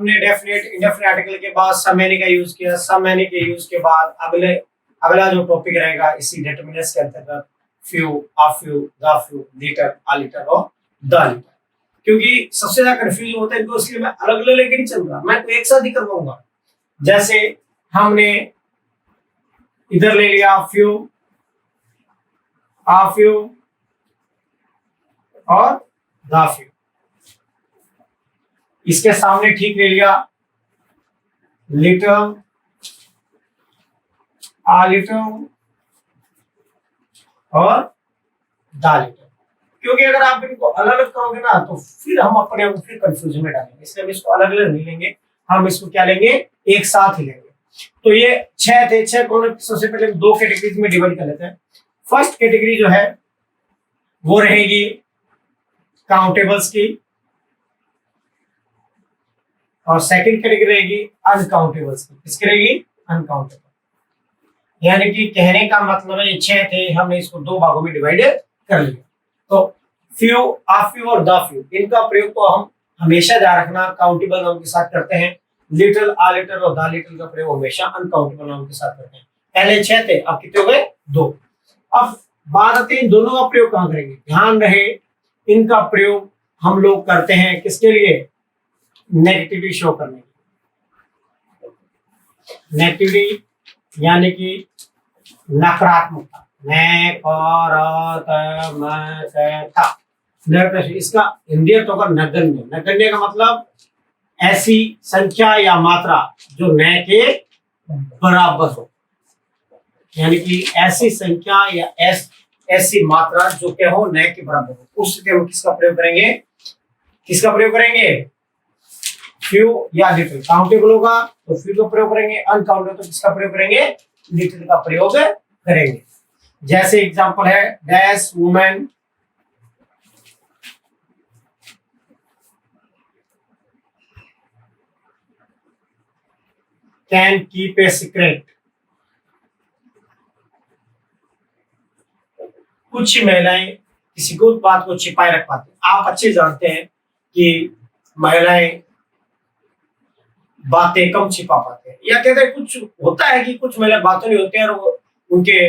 हमने definite indefinite article के बाद सम मैनी का यूज किया। सम मैनी के यूज के बाद अगला जो टॉपिक रहेगा इसी डिटरमिनेंट्स के अंतर्गत few, a few, the few, little, a little और द लीटर। क्योंकि सबसे ज्यादा कंफ्यूजन होता है इनको, इसलिए मैं अलग अलग लेके नहीं चल रहा, मैं तो एक साथ ही करवाऊंगा। जैसे हमने इधर ले लिया फ्यू, आ फ्यू और द फ्यू, इसके सामने ठीक ले लिया लीटर, आ लीटर और द लीटर। क्योंकि अगर आप इनको अलग अलग करोगे ना तो फिर हम अपने आप फिर कंफ्यूजन में डालेंगे, इसलिए हम इसको अलग अलग नहीं लेंगे, हम इसको क्या लेंगे, एक साथ ही लेंगे। तो ये 6 थे, 6 को सबसे पहले 2 कैटेगरीज में डिवाइड कर लेते हैं। फर्स्ट कैटेगरी जो है वो रहेगी काउंटेबल्स की और सेकंड कैटेगरी रहेगी अनकाउंटेबल्स की। किसकी रहेगी? अनकाउंटेबल। यानी कि कहने का मतलब है ये 6 थे, हमने इसको 2 भागों में डिवाइड कर लिया। तो फ्यू, आ फ्यू और द फ्यू, इनका प्रयोग तो हम हमेशा ध्यान रखना काउंटेबल नाउन के साथ करते हैं। लिटिल, आ लिटिल और द लिटिल का प्रयोग हमेशा अनकाउंटेबल नाउन के साथ करते हैं। पहले 6 थे, अब कितने हो गए? 2। अब बात आती है इन दोनों का प्रयोग कहां करेंगे। ध्यान रहे इनका प्रयोग हम लोग करते हैं किसके लिए? नेगेटिविटी शो करने के लिए। नेगेटिविटी यानी कि नकारात्मकता, इसका हिंदी अर्थ होगा नगण्य। नगण्य का मतलब ऐसी संख्या या मात्रा जो न के बराबर हो, यानी कि ऐसी संख्या या ऐसी मात्रा जो क्या हो न के बराबर हो, उस स्थिति में किसका प्रयोग करेंगे? किसका प्रयोग करेंगे? फ्यू या लिटिल। काउंटेबल होगा तो फ्यू का प्रयोग करेंगे, अनकाउंटेबल तो किसका प्रयोग करेंगे? लिटिल का प्रयोग करेंगे। जैसे एग्जांपल है dash women can keep a secret. कुछ महिलाएं किसी को बात को छिपाए रख पाती। आप अच्छे जानते हैं कि महिलाएं बातें कम छिपा पाते हैं, या कहते हैं कुछ होता है कि कुछ महिला बातें नहीं होती हैं और उनके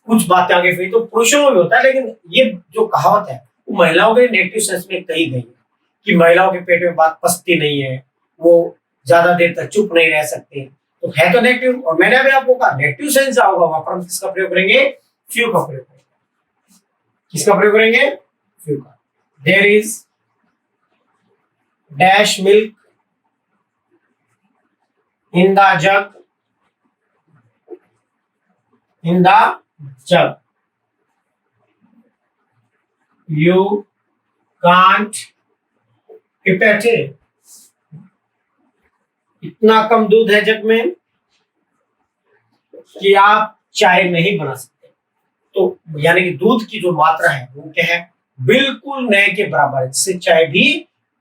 कुछ बातें आगे फिर तो पुरुषों में भी होता है। लेकिन ये जो कहावत है वो महिलाओं के नेगेटिव सेंस में कही गई है कि महिलाओं के पेट में बात पसती नहीं है, वो ज्यादा देर तक चुप नहीं रह सकते। तो है तो नेगेटिव, और मैंने भी आपको कहा नेगेटिव सेंस होगा वहां पर हम किसका प्रयोग करेंगे? फ्यू का प्रयोग करेंगे। किसका प्रयोग करेंगे? फ्यू का। There is dash milk in the jug, in the jug. You can't keep it. इतना कम दूध है जग में कि आप चाय नहीं बना सकते। तो यानी कि दूध की जो मात्रा है वो क्या है? बिल्कुल नए के बराबर है, जिससे चाय भी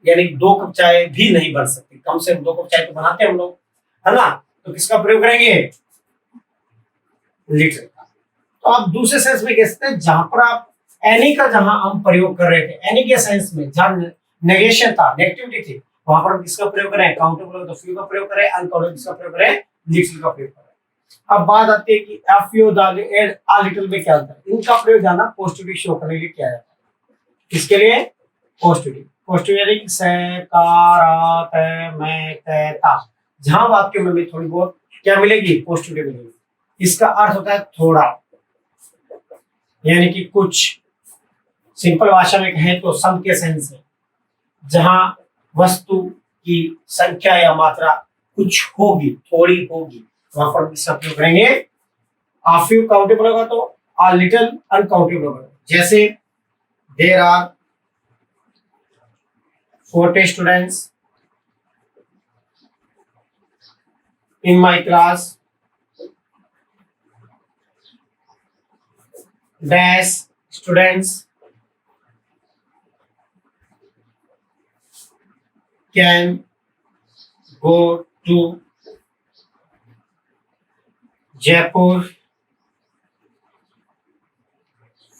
यानी 2 कप चाय भी नहीं बन सकती। कम से कम 2 कप चाय तो बनाते हैं हम लोग, है ना? तो किसका प्रयोग करेंगे? लिटिल का। तो आप दूसरे सेंस में कह सकते हैं जहां पर आप एनी का जहां हम प्रयोग कर रहे थे, एनी के सेंस में जहां नेगेशन था, नेगेटिविटी थी, वहां पर हम किसका प्रयोग करें? काउंटेबल तो फ्यू का प्रयोग करें, अनकाउंटेबल किसका प्रयोग करें? लिटिल का प्रयोग करें। अब बात आती है कि F you the uh little में क्या होता है? इनका प्रयोग जाना पॉजिटिव शो करने के लिए किया जाता है। इसके लिए पॉजिटिव, पॉजिटिव यानी कि सकारात्मक मैं कहता, जहां वाक्य में थोड़ी बहुत क्या मिलेगी? पॉजिटिव मिलेगी। इसका अर्थ होता है थोड़ा, यानी कि कुछ। सिंपल भाषा में कहें तो सम के सेंस में, जहां वस्तु की संख्या या मात्रा कुछ होगी, थोड़ी होगी, वहां पर किसका प्रयोग करेंगे? आ फ्यू काउंटेबल होगा तो आ लिटिल अनकाउंटेबल होगा। जैसे there are 40 students in my class, dash students can go to Jaipur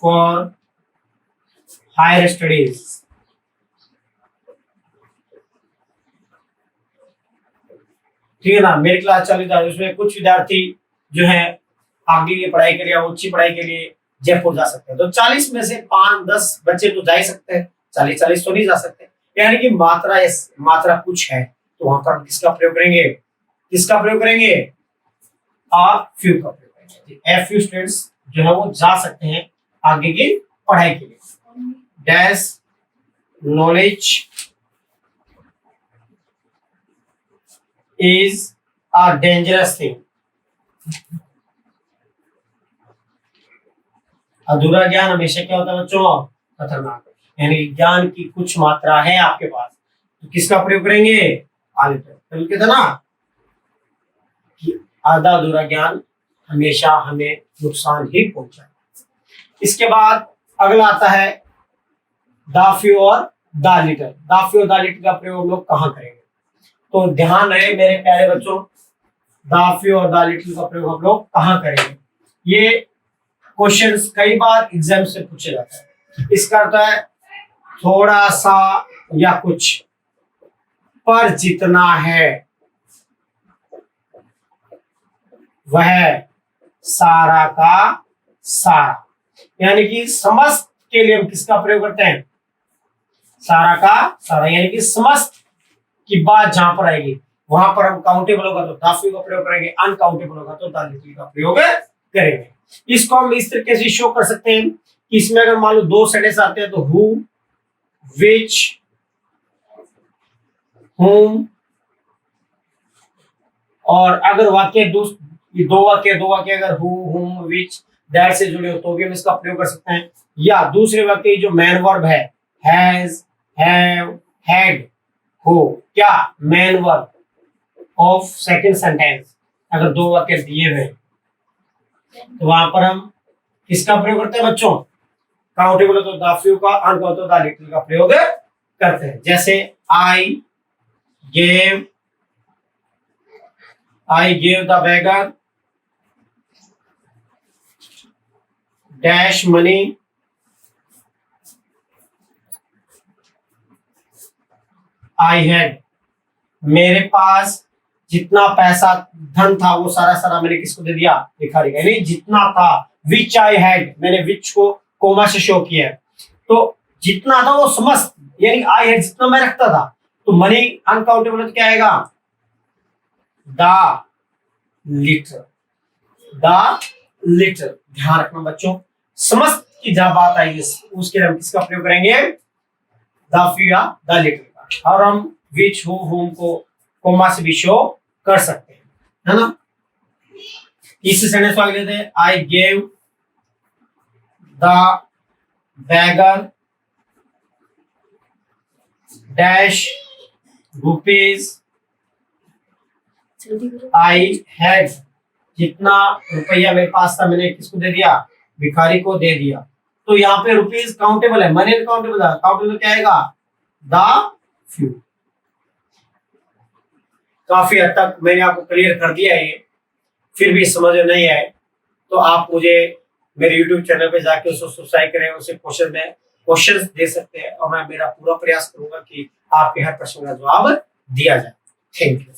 for higher studies. ठीक है ना। मेरी क्लास चल रही था, उसमें कुछ विद्यार्थी जो है आगे की पढ़ाई के लिए, उच्च पढ़ाई के लिए जयपुर जा सकते हैं। तो 40 में से 5-10 बच्चे तो जा ही सकते हैं, 40-40 तो नहीं जा सकते। यानी कि मात्रा कुछ है, तो वहां पर हम किसका प्रयोग करेंगे, किसका प्रयोग करेंगे, आ फ्यू का प्रयोग करेंगे। ए फ्यू स्टूडेंट्स जो है वो जा सकते हैं आगे की पढ़ाई के लिए। Dash knowledge is a dangerous thing. अधूरा ज्ञान हमेशा क्या होता है बच्चों, खतरनाक। यानी ज्ञान की कुछ मात्रा है आपके पास, तो किसका प्रयोग करेंगे, आलिटर। तो कहते ना कि आधा अधूरा ज्ञान हमेशा हमें नुकसान ही पहुंचाए। इसके बाद अगला आता है दाफ्यू और दालिटर। दाफ्यू और दालिटर का प्रयोग लोग कहाँ करेंगे, तो ध्यान रहे मेरे प्यारे बच्चों, दाफ्यू और दालिटर का प्रयोग हम लोग कहाँ करेंगे। ये क्वेश्चंस कई बार एग्जाम से पूछे जाते हैं। इसका अर्थ है थोड़ा सा या कुछ, पर जितना है वह सारा का सारा। यानी कि समस्त के लिए हम किसका प्रयोग करते हैं, सारा का सारा। यानी कि समस्त की बात जहां पर आएगी वहां पर हम काउंटेबल होगा तो दाफ्यू का प्रयोग करेंगे, अनकाउंटेबल होगा तो दालिटर का प्रयोग करेंगे। इसको हम इस तरीके से शो कर सकते हैं कि इसमें अगर मान लो 2 सेंटेंस आते हैं तो हु, विच, whom, और अगर वाक्य दो वाक्य अगर हु, whom, which, that से जुड़े हो तो भी हम इसका प्रयोग कर सकते हैं। या दूसरे वाक्य जो मैन वर्ब है, हैज, हैव, हैड, हो, क्या man verb of second sentence, अगर 2 वाक्य दिए हुए तो वहां पर हम किसका प्रयोग करते हैं बच्चों, काउंटेबल हो तो दाफ्यू का, अनकाउंटेबल तो दालिटर का प्रयोग करते हैं। जैसे I gave the beggar dash money I had. मेरे पास जितना पैसा धन था वो सारा मैंने किसको दे दिया, भिखारी। यानी जितना था, विच आई हैड, मैंने विच को कोमा से शो किया है, तो जितना था वो समस्त, यानी आई हैड जितना मैं रखता था। तो मनी अनकाउंटेबल तो क्या आएगा, द लिटर। ध्यान रखना बच्चों, समस्त की जहां बात आएगी उसके लिए हम किसका प्रयोग करेंगे, दाफ्यू या द लिटर का। और हम विच, हु, whom को कोमा से भी शो कर सकते हैं, है ना। इसी सेंटेंस को आगे लेते हैं, I gave the beggar dash rupees I had. जितना रुपया मेरे पास था मैंने किसको दे दिया, भिखारी को दे दिया। तो यहाँ पे रुपीज काउंटेबल है, मनी काउंटेबल है, काउंटेबल क्या आएगा, द फ्यू। काफी हद तक मैंने आपको क्लियर कर दिया है ये, फिर भी समझ में नहीं आए तो आप मुझे मेरे YouTube चैनल पे जाके उसको सब्सक्राइब करें, उसे क्वेश्चन दे सकते हैं और मैं मेरा पूरा प्रयास करूंगा कि आपके हर प्रश्न का जवाब दिया जाए। Thank you.